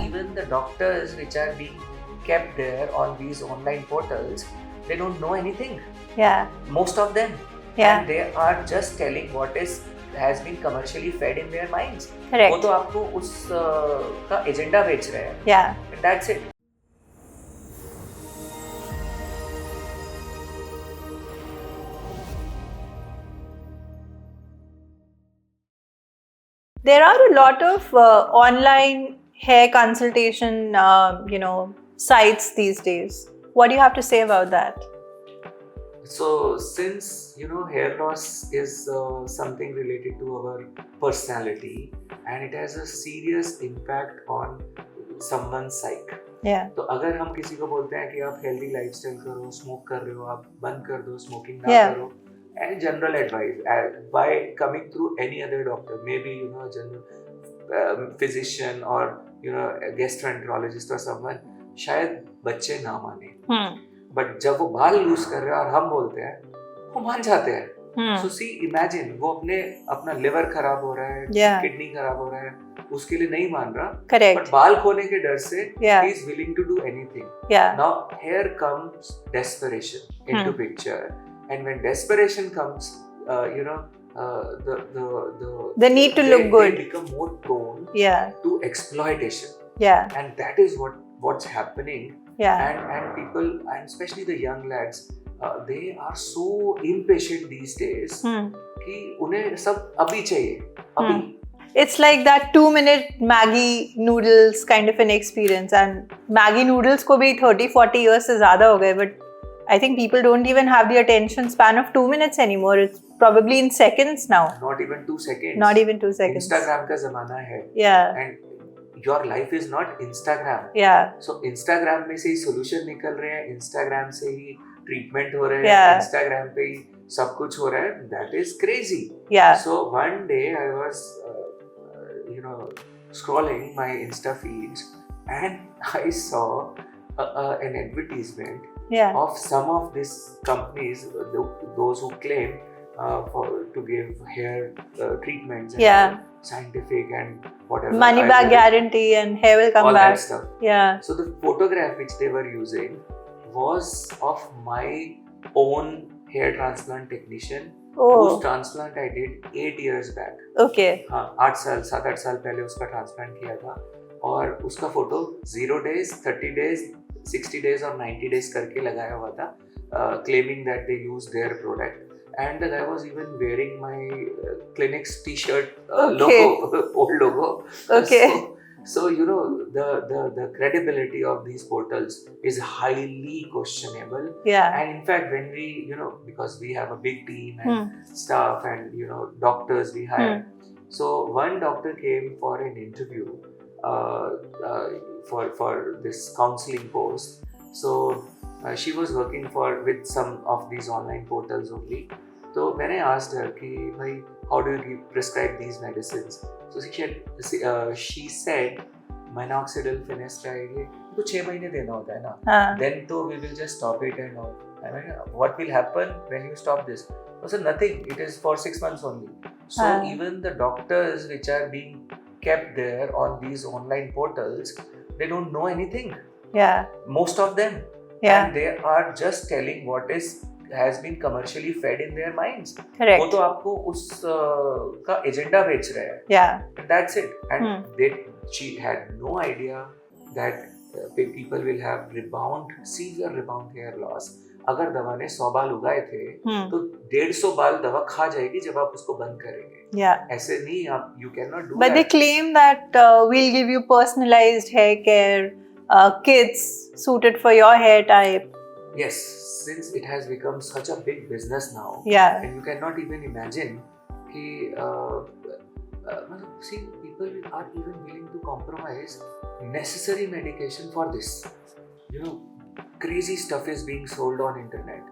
even the doctors which are being kept there on these online portals, they don't know anything. Yeah. Most of them. Yeah. And they are just telling what has been commercially fed in their minds. Correct. वो तो आपको उस का agenda बेच रहे हैं. Yeah. And that's it. There are a lot of online hair consultation, sites these days. What do you have to say about that? So since hair loss is something related to our personality and it has a serious impact on someone's psyche. Yeah. तो अगर हम किसी को बोलते हैं कि आप healthy lifestyle करो, स्मोक कर रहे हो, आप बंद कर दो, स्मोकिंग ना करो, and general advice by coming through any other doctor, maybe a general physician or a gastroenterologist or someone, शायद बच्चे ना माने. बट जब वो बाल लूज कर रहे हैं और हम बोलते हैं, वो मान जाते हैं. सो सी इमेजिन वो अपना लिवर खराब हो रहा है, किडनी खराब हो रहा है, उसके लिए नहीं मान रहा. Correct. बट बाल खोने के डर से he is willing to do anything. Now here comes desperation into picture, and when desperation comes, the need to look good, they become more prone to exploitation. And that is what's happening. And people, and especially the young lads, they are so impatient these days कि उन्हें सब अभी चाहिए, अभी. It's like that 2-minute Maggi noodles kind of an experience, and Maggi noodles को भी 30-40 years से ज़्यादा हो गए, but I think people don't even have the attention span of 2 minutes anymore. It's probably in seconds now. Not even 2 seconds. Not even 2 seconds. Instagram का ज़माना है. Yeah. And your life is not Instagram. Yeah. So Instagram में से ही solution निकल रहे हैं, Instagram से ही treatment हो रहे हैं, Instagram पे ही सब कुछ हो रहा है. That is crazy. Yeah. So one day I was, scrolling my Insta feeds and I saw an advertisement of some of these companies, those who claim to give hair treatments and scientific and whatever, money back guarantee and hair will come all back. That stuff. Yeah. So the photograph which they were using was of my own hair transplant technician, whose transplant I did 8 years back. Okay. हाँ, 7-8 साल पहले उसका transplant किया था और उसका photo 0 days, 30 days, 60 days और 90 days करके लगाया हुआ था, claiming that they use their product. And the guy was even wearing my clinic's t-shirt logo, old logo. Okay. So the credibility of these portals is highly questionable. Yeah. And in fact, when we because we have a big team and staff and doctors we hire. So one doctor came for an interview for this counseling post. So she was working with some of these online portals only. So when I asked her कि भाई how do you prescribe these medicines? So she said minoxidil, finasteride ये तो 6 महीने देना होता है ना. Then तो we will just stop it and all. I mean, what will happen when you stop this? I said nothing. It is for 6 months only. So even the doctors which are being kept there on these online portals, they don't know anything. Yeah. Most of them. Yeah. And they are just telling what has been commercially fed in their minds. Correct. वो तो आपको उस का agenda बेच रहे हैं. Yeah. And that's it. And she had no idea that people will have severe rebound hair loss. अगर दवा ने 100 बाल उगाए थे तो 150 बाल दवा खा जाएगी जब आप उसको बंद करेंगे. Yeah. ऐसे नहीं आप you cannot do But that. they claim that we'll give you personalized hair care, kits suited for your hair type. Yes, since it has become such a big business now. Yeah. And you cannot even imagine कि see, people are even willing to compromise necessary medication for this. Crazy stuff is being sold on internet.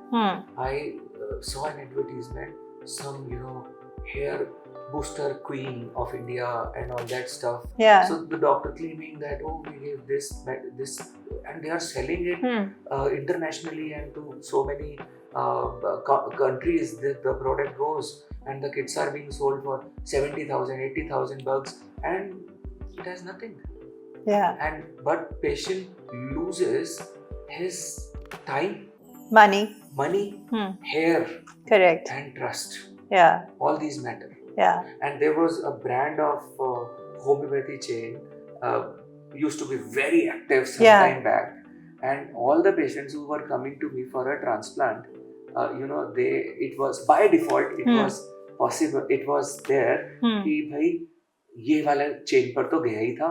I saw an advertisement, some hair booster queen of India and all that stuff. Yeah. So the doctor claiming that we gave this, and they are selling it internationally and to so many countries that the product goes, and the kits are being sold for 70,000, 80,000 bucks, and it has nothing. Yeah. but patient loses his time, Money. hair, Correct. and trust. Yeah. All these matter. Yeah. And there was a brand of homeopathy chain used to be very active some time back, and all the patients who were coming to me for a transplant, it was by default, it was possible, it was there कि भाई ये वाले chain पर तो गया ही था,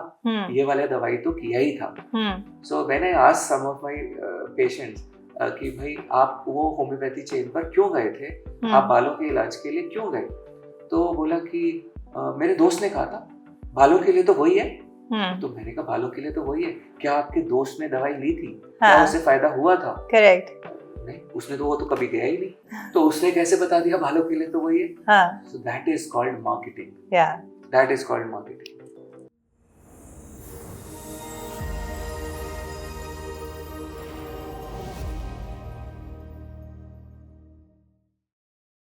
ये वाले दवाई तो किया ही था. So when I asked some of my patients कि भाई आप वो होम्योपैथी चेन पर क्यों गए थे, आप बालों के इलाज के लिए क्यों गए, तो बोला कि मेरे दोस्त ने कहा था बालों के लिए तो वही है. तो मैंने कहा बालों के लिए तो वही है, क्या आपके दोस्त ने दवाई ली थी, क्या उसे फायदा हुआ था? करेक्ट. नहीं, उसने तो वो तो कभी गया ही नहीं, तो उसने कैसे बता दिया बालों के लिए तो वही है? So that is called marketing. That is called marketing.